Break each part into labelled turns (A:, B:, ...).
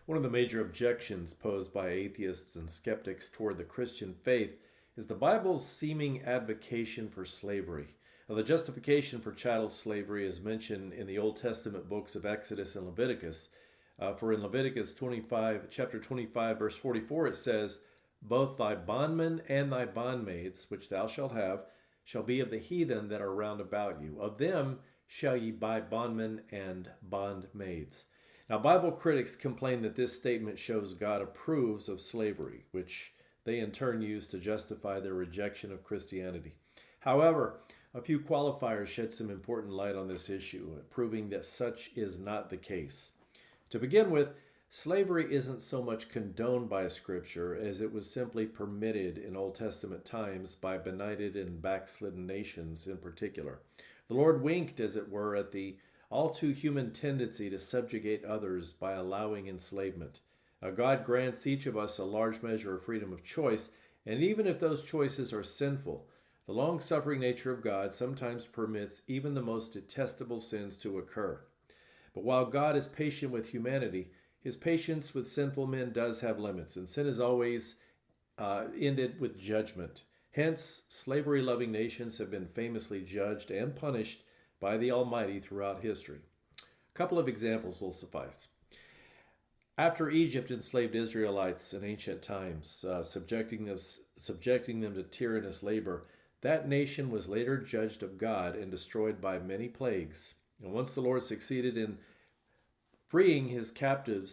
A: One of the major objections posed by atheists and skeptics toward the Christian faith is the Bible's seeming advocation for slavery. Now, the justification for chattel slavery is mentioned in the Old Testament books of Exodus and Leviticus. For in Leviticus 25, chapter 25, verse 44, it says, "Both thy bondmen and thy bondmaids, which thou shalt have, shall be of the heathen that are round about you. Of them shall ye buy bondmen and bondmaids." Now, Bible critics complain that this statement shows God approves of slavery, which they in turn use to justify their rejection of Christianity. However, a few qualifiers shed some important light on this issue, proving that such is not the case. To begin with, slavery isn't so much condoned by Scripture as it was simply permitted in Old Testament times by benighted and backslidden nations in particular. The Lord winked, as it were, at the all too human tendency to subjugate others by allowing enslavement. Now, God grants each of us a large measure of freedom of choice, and even if those choices are sinful, the long-suffering nature of God sometimes permits even the most detestable sins to occur. But while God is patient with humanity, his patience with sinful men does have limits, and sin is always ended with judgment. Hence, slavery-loving nations have been famously judged and punished by the Almighty throughout history. A couple of examples will suffice. After Egypt enslaved Israelites in ancient times, subjecting them to tyrannous labor, that nation was later judged of God and destroyed by many plagues. And once the Lord succeeded in freeing his captive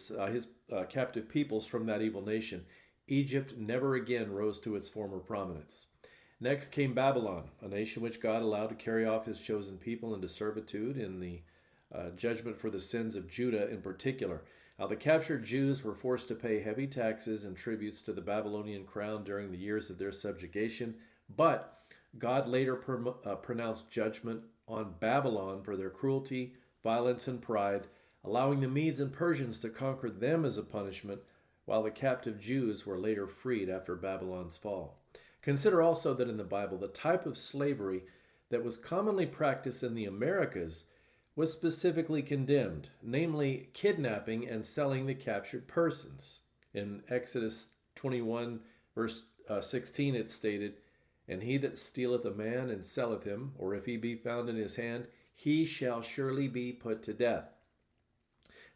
A: peoples from that evil nation, Egypt never again rose to its former prominence. Next came Babylon, a nation which God allowed to carry off his chosen people into servitude in the judgment for the sins of Judah in particular. Now, the captured Jews were forced to pay heavy taxes and tributes to the Babylonian crown during the years of their subjugation, but God later pronounced judgment on Babylon for their cruelty, violence, and pride, allowing the Medes and Persians to conquer them as a punishment, while the captive Jews were later freed after Babylon's fall. Consider also that in the Bible, the type of slavery that was commonly practiced in the Americas was specifically condemned, namely kidnapping and selling the captured persons. In Exodus 21, verse 16, it stated, "And he that stealeth a man and selleth him, or if he be found in his hand, he shall surely be put to death."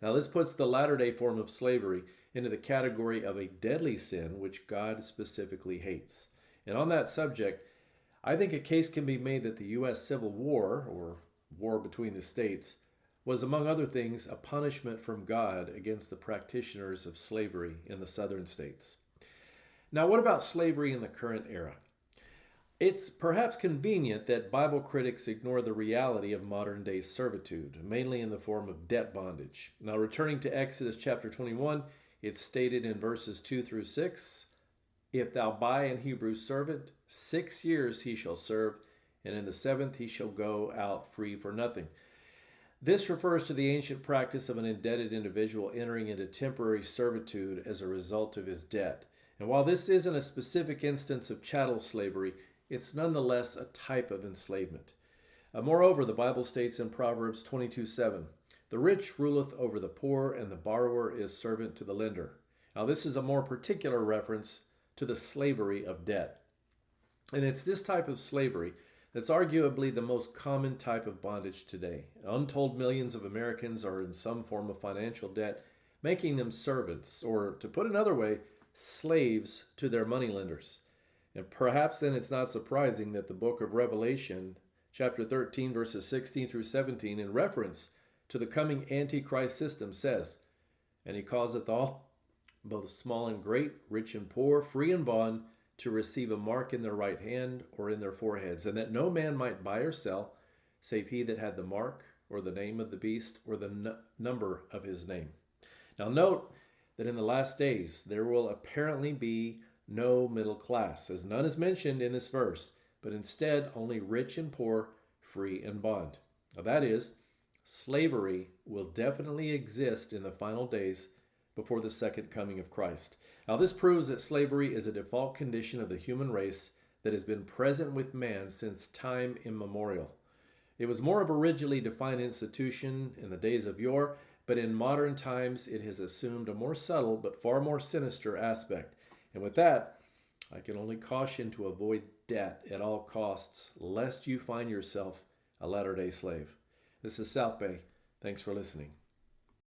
A: Now, this puts the latter-day form of slavery into the category of a deadly sin which God specifically hates. And on that subject, I think a case can be made that the U.S. Civil War, or war between the states, was, among other things, a punishment from God against the practitioners of slavery in the southern states. Now, what about slavery in the current era? It's perhaps convenient that Bible critics ignore the reality of modern-day servitude, mainly in the form of debt bondage. Now, returning to Exodus chapter 21, it's stated in verses 2 through 6, "If thou buy an Hebrew servant, 6 years he shall serve, and in the 7th he shall go out free for nothing." This refers to the ancient practice of an indebted individual entering into temporary servitude as a result of his debt. And while this isn't a specific instance of chattel slavery, it's nonetheless a type of enslavement. Moreover, the Bible states in Proverbs 22:7, "The rich ruleth over the poor, and the borrower is servant to the lender." Now, this is a more particular reference to the slavery of debt. And it's this type of slavery that's arguably the most common type of bondage today. Untold millions of Americans are in some form of financial debt, making them servants, or to put another way, slaves to their moneylenders. And perhaps then it's not surprising that the book of Revelation, chapter 13, verses 16 through 17, in reference to the coming Antichrist system says, "And he causeth all, both small and great, rich and poor, free and bond, to receive a mark in their right hand or in their foreheads, and that no man might buy or sell, save he that had the mark, or the name of the beast, or the number of his name." Now note that in the last days there will apparently be no middle class, as none is mentioned in this verse, but instead only rich and poor, free and bond. Now that is, slavery will definitely exist in the final days before the second coming of Christ. Now, this proves that slavery is a default condition of the human race that has been present with man since time immemorial. It was more of a rigidly defined institution in the days of yore, but in modern times it has assumed a more subtle but far more sinister aspect. And with that, I can only caution to avoid debt at all costs, lest you find yourself a latter-day slave. This is South Bay. Thanks for listening.